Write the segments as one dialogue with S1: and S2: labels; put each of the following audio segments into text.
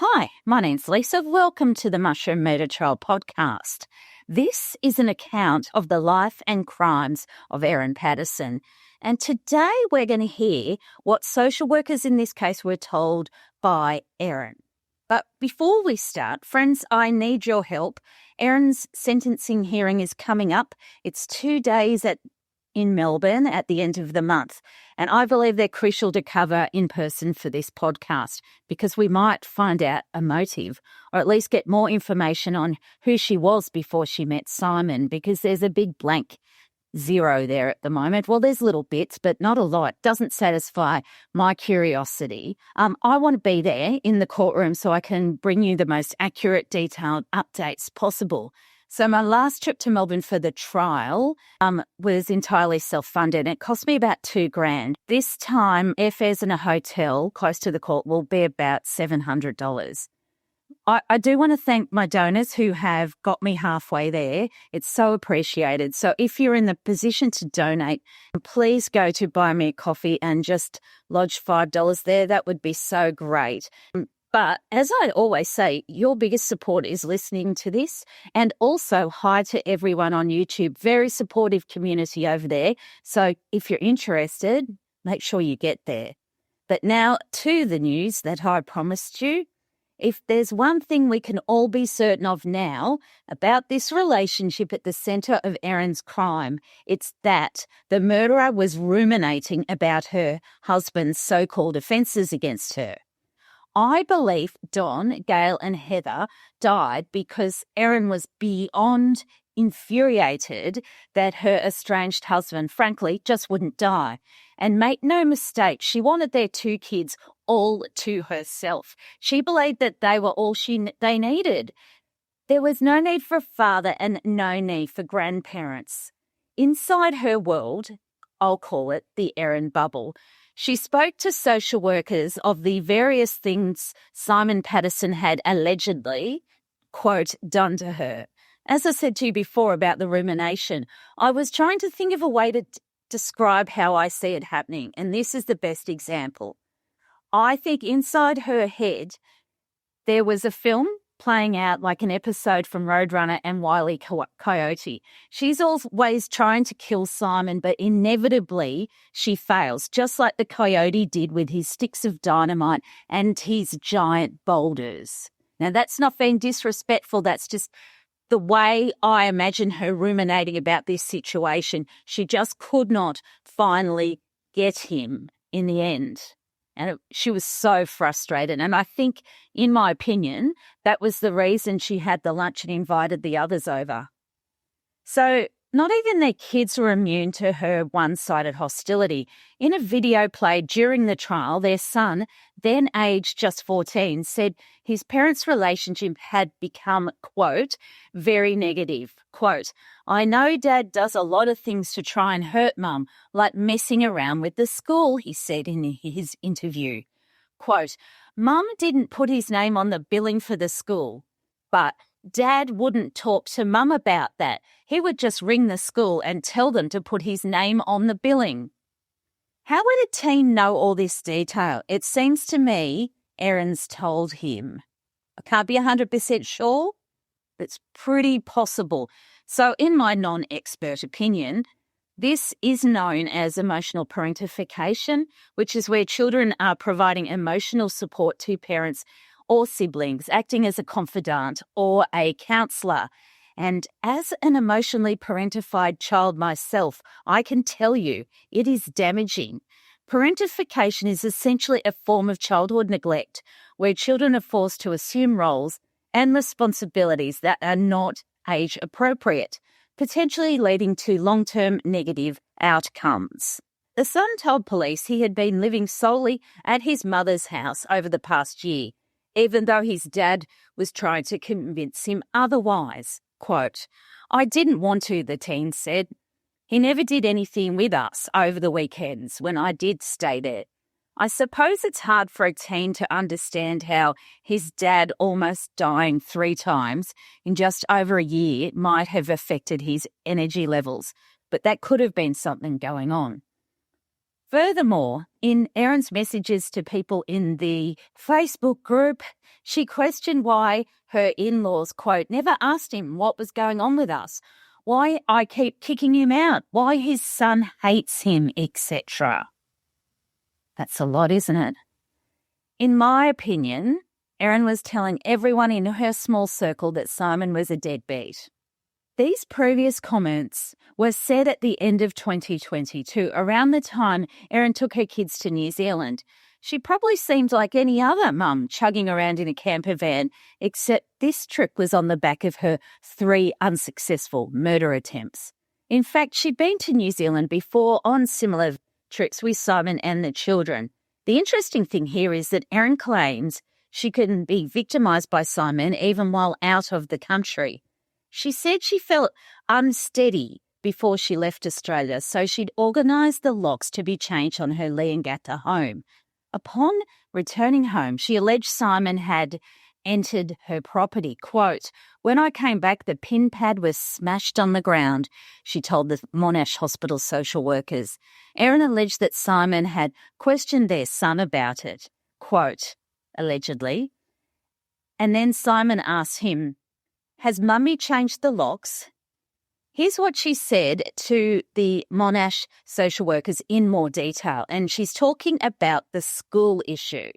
S1: Hi, my name's Lisa. Welcome to the Mushroom Murder Trial podcast. This is an account of the life and crimes of Erin Patterson. And today we're going to hear what social workers in this case were told by Erin. But before we start, friends, I need your help. Erin's sentencing hearing is coming up. It's 2 days in Melbourne at the end of the month. And I believe they're crucial to cover in person for this podcast because we might find out a motive or at least get more information on who she was before she met Simon, because there's a big blank zero there at the moment. Well, there's little bits, but not a lot. Doesn't satisfy my curiosity. I want to be there in the courtroom so I can bring you the most accurate, detailed updates possible. So my last trip to Melbourne for the trial was entirely self-funded. It cost me about $2,000. This time, airfares in a hotel close to the court will be about $700. I do want to thank my donors who have got me halfway there. It's so appreciated. So if you're in the position to donate, please go to Buy Me a Coffee and just lodge $5 there. That would be so great. But as I always say, your biggest support is listening to this. And also hi to everyone on YouTube. Very supportive community over there. So if you're interested, make sure you get there. But now to the news that I promised you. If there's one thing we can all be certain of now about this relationship at the centre of Erin's crime, it's that the murderer was ruminating about her husband's so-called offences against her. I believe Don, Gail and Heather died because Erin was beyond infuriated that her estranged husband, frankly, just wouldn't die. And make no mistake, she wanted their 2 kids all to herself. She believed that they were all they needed. There was no need for a father and no need for grandparents. Inside her world, I'll call it the Erin bubble, she spoke to social workers of the various things Simon Patterson had allegedly, quote, done to her. As I said to you before about the rumination, I was trying to think of a way to describe how I see it happening, and this is the best example. I think inside her head, there was a film playing out like an episode from Roadrunner and Wile E. Coyote. She's always trying to kill Simon, but inevitably she fails, just like the coyote did with his sticks of dynamite and his giant boulders. Now, that's not being disrespectful. That's just the way I imagine her ruminating about this situation. She just could not finally get him in the end. And she was so frustrated. And I think, in my opinion, that was the reason she had the lunch and invited the others over. So not even their kids were immune to her one-sided hostility. In a video played during the trial, their son, then aged just 14, said his parents' relationship had become, quote, very negative. Quote, I know Dad does a lot of things to try and hurt Mum, like messing around with the school, he said in his interview. Quote, Mum didn't put his name on the billing for the school, but Dad wouldn't talk to Mum about that. He would just ring the school and tell them to put his name on the billing. How would a teen know all this detail? It seems to me Erin's told him. I can't be 100% sure, but it's pretty possible. So in my non-expert opinion, this is known as emotional parentification, which is where children are providing emotional support to parents or siblings, acting as a confidant or a counsellor. And as an emotionally parentified child myself, I can tell you it is damaging. Parentification is essentially a form of childhood neglect where children are forced to assume roles and responsibilities that are not age appropriate, potentially leading to long-term negative outcomes. The son told police he had been living solely at his mother's house over the past year, even though his dad was trying to convince him otherwise. Quote, I didn't want to, the teen said. He never did anything with us over the weekends when I did stay there. I suppose it's hard for a teen to understand how his dad almost dying 3 times in just over a year might have affected his energy levels, but that could have been something going on. Furthermore, in Erin's messages to people in the Facebook group, she questioned why her in-laws, quote, never asked him what was going on with us, why I keep kicking him out, why his son hates him, etc. That's a lot, isn't it? In my opinion, Erin was telling everyone in her small circle that Simon was a deadbeat. These previous comments were said at the end of 2022, around the time Erin took her kids to New Zealand. She probably seemed like any other mum chugging around in a camper van, except this trip was on the back of her 3 unsuccessful murder attempts. In fact, she'd been to New Zealand before on similar trips with Simon and the children. The interesting thing here is that Erin claims she can be victimised by Simon even while out of the country. She said she felt unsteady before she left Australia, so she'd organised the locks to be changed on her Leongatha home. Upon returning home, she alleged Simon had entered her property. Quote, when I came back, the pin pad was smashed on the ground, she told the Monash Hospital social workers. Erin alleged that Simon had questioned their son about it. Quote, allegedly. And then Simon asked him, has Mummy changed the locks? Here's what she said to the Monash social workers in more detail, and she's talking about the school issue.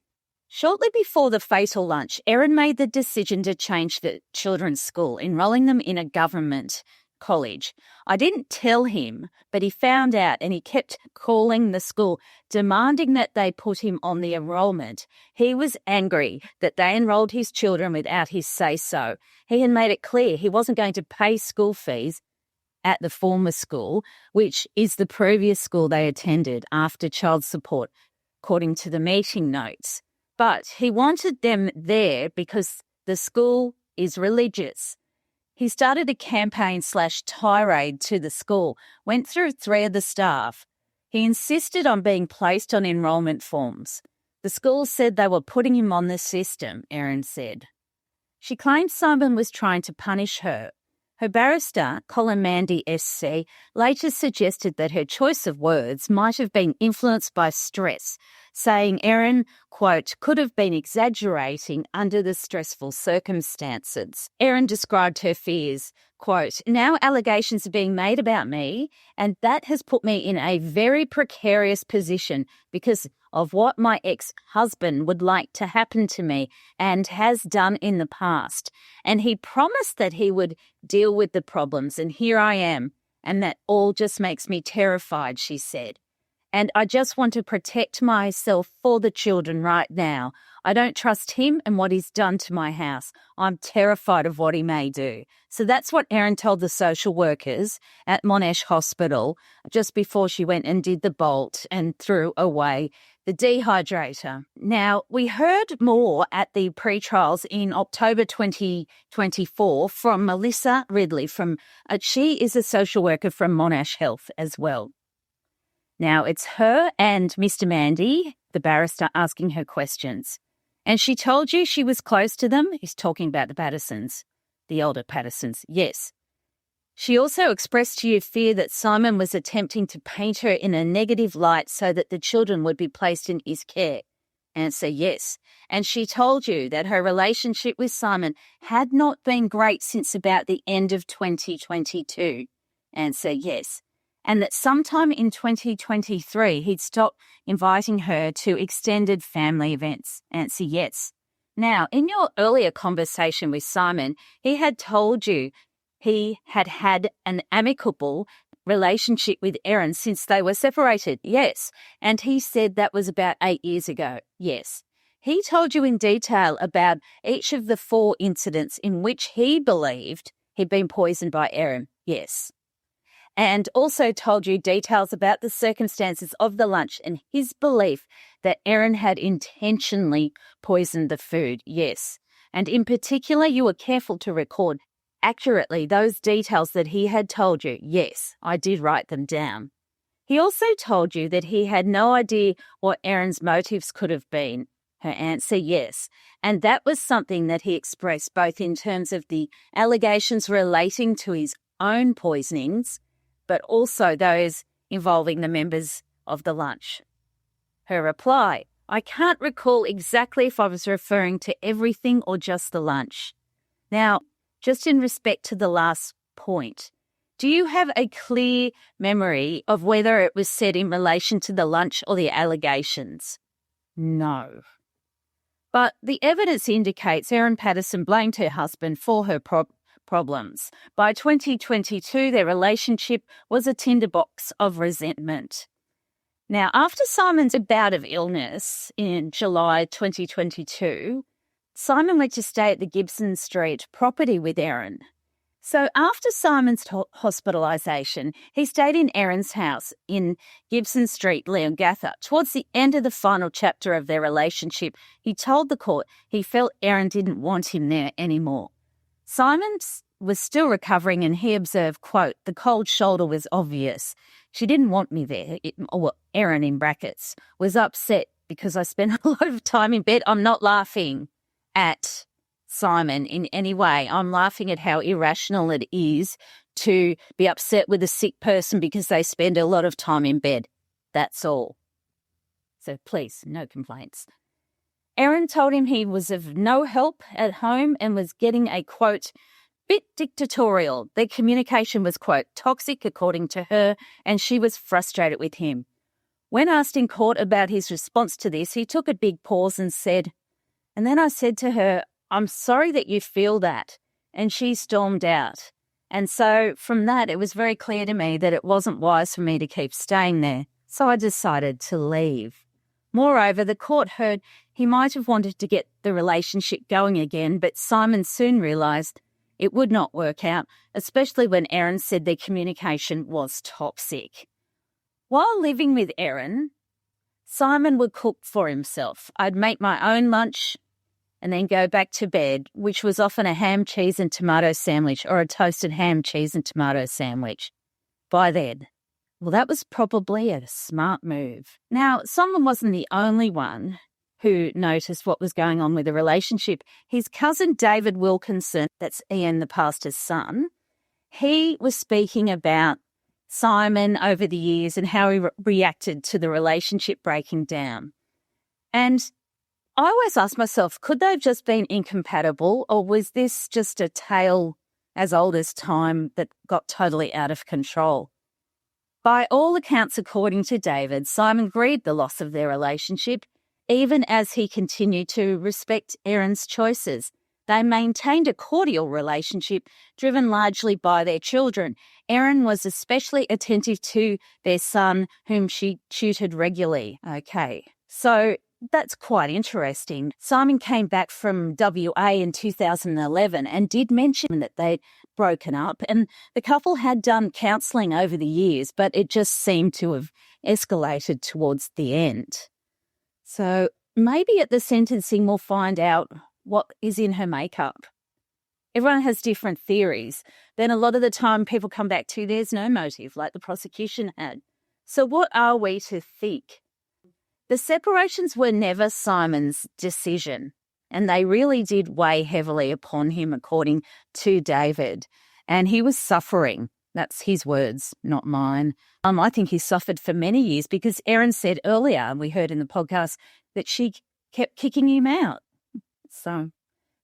S1: Shortly before the fatal lunch, Erin made the decision to change the children's school, enrolling them in a government college. I didn't tell him, but he found out and he kept calling the school, demanding that they put him on the enrolment. He was angry that they enrolled his children without his say-so. He had made it clear he wasn't going to pay school fees at the former school, which is the previous school they attended after child support, according to the meeting notes. But he wanted them there because the school is religious. He started a campaign/tirade to the school, went through 3 of the staff. He insisted on being placed on enrolment forms. The school said they were putting him on the system, Erin said. She claimed Simon was trying to punish her. Her barrister, Colin Mandy SC, later suggested that her choice of words might have been influenced by stress, saying Erin, quote, could have been exaggerating under the stressful circumstances. Erin described her fears, quote, now allegations are being made about me, and that has put me in a very precarious position because of what my ex-husband would like to happen to me and has done in the past. And he promised that he would deal with the problems, and here I am. And that all just makes me terrified, she said. And I just want to protect myself for the children right now. I don't trust him and what he's done to my house. I'm terrified of what he may do. So that's what Erin told the social workers at Monash Hospital just before she went and did the bolt and threw away the dehydrator. Now, we heard more at the pre-trials in October 2024 from Melissa Ridley. She is a social worker from Monash Health as well. Now, it's her and Mr. Mandy, the barrister, asking her questions. And she told you she was close to them? He's talking about the Pattersons, the older Pattersons. Yes. She also expressed to you fear that Simon was attempting to paint her in a negative light so that the children would be placed in his care. Answer, yes. And she told you that her relationship with Simon had not been great since about the end of 2022. Answer, yes. And that sometime in 2023 he'd stopped inviting her to extended family events. Answer, yes. Now, in your earlier conversation with Simon, he had told you he had had an amicable relationship with Erin since they were separated. Yes. And he said that was about 8 years ago. Yes. He told you in detail about each of the 4 incidents in which he believed he'd been poisoned by Erin. Yes. And also told you details about the circumstances of the lunch and his belief that Erin had intentionally poisoned the food. Yes. And in particular, you were careful to record accurately those details that he had told you. Yes, I did write them down. He also told you that he had no idea what Erin's motives could have been. Her answer, yes. And that was something that he expressed both in terms of the allegations relating to his own poisonings, but also those involving the members of the lunch. Her reply: I can't recall exactly if I was referring to everything or just the lunch. Now, just in respect to the last point, do you have a clear memory of whether it was said in relation to the lunch or the allegations? No. But the evidence indicates Erin Patterson blamed her husband for her problems. By 2022, their relationship was a tinderbox of resentment. Now, after Simon's bout of illness in July 2022, Simon went to stay at the Gibson Street property with Erin. So after Simon's hospitalisation, he stayed in Erin's house in Gibson Street, Leongatha. Towards the end of the final chapter of their relationship, he told the court he felt Erin didn't want him there anymore. Simon was still recovering and he observed, quote, the cold shoulder was obvious. She didn't want me there. Erin, in brackets, was upset because I spent a lot of time in bed. I'm not laughing at Simon in any way. I'm laughing at how irrational it is to be upset with a sick person because they spend a lot of time in bed. That's all. So please, no complaints. Erin told him he was of no help at home and was getting a, quote, bit dictatorial. Their communication was, quote, toxic, according to her, and she was frustrated with him. When asked in court about his response to this, he took a big pause and said, and then I said to her, I'm sorry that you feel that. And she stormed out. And so from that, it was very clear to me that it wasn't wise for me to keep staying there. So I decided to leave. Moreover, the court heard he might have wanted to get the relationship going again, but Simon soon realised it would not work out, especially when Erin said their communication was toxic. While living with Erin, Simon would cook for himself. I'd make my own lunch and then go back to bed, which was often a ham, cheese and tomato sandwich or a toasted ham, cheese and tomato sandwich. By then, well, that was probably a smart move. Now, Simon wasn't the only one who noticed what was going on with the relationship. His cousin David Wilkinson, that's Ian the pastor's son, he was speaking about Simon over the years and how he reacted to the relationship breaking down. And I always ask myself, could they have just been incompatible, or was this just a tale as old as time that got totally out of control? By all accounts, according to David, Simon grieved the loss of their relationship, even as he continued to respect Erin's choices. They maintained a cordial relationship driven largely by their children. Erin was especially attentive to their son, whom she tutored regularly. Okay, so that's quite interesting. Simon came back from WA in 2011 and did mention that they'd broken up, and the couple had done counselling over the years, but it just seemed to have escalated towards the end. So maybe at the sentencing we'll find out what is in her makeup. Everyone has different theories. Then a lot of the time people come back to there's no motive, like the prosecution had. So what are we to think? The separations were never Simon's decision, and they really did weigh heavily upon him, according to David. And he was suffering. That's his words, not mine. I think he suffered for many years because Erin said earlier, and we heard in the podcast, that she kept kicking him out. So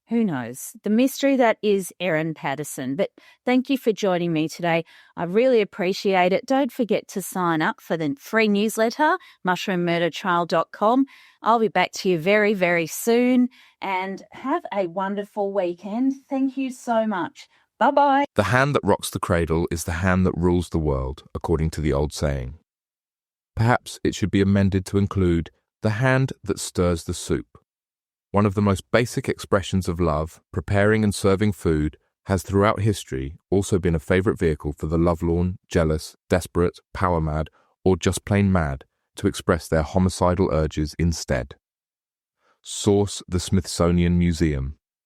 S1: who knows? The mystery that is Erin Patterson. But thank you for joining me today. I really appreciate it. Don't forget to sign up for the free newsletter, mushroommurdertrial.com. I'll be back to you very, very soon, and have a wonderful weekend. Thank you so much. Bye-bye.
S2: The hand that rocks the cradle is the hand that rules the world, according to the old saying. Perhaps it should be amended to include the hand that stirs the soup. One of the most basic expressions of love, preparing and serving food, has throughout history also been a favourite vehicle for the lovelorn, jealous, desperate, power-mad, or just plain mad to express their homicidal urges instead. Source: the Smithsonian Museum.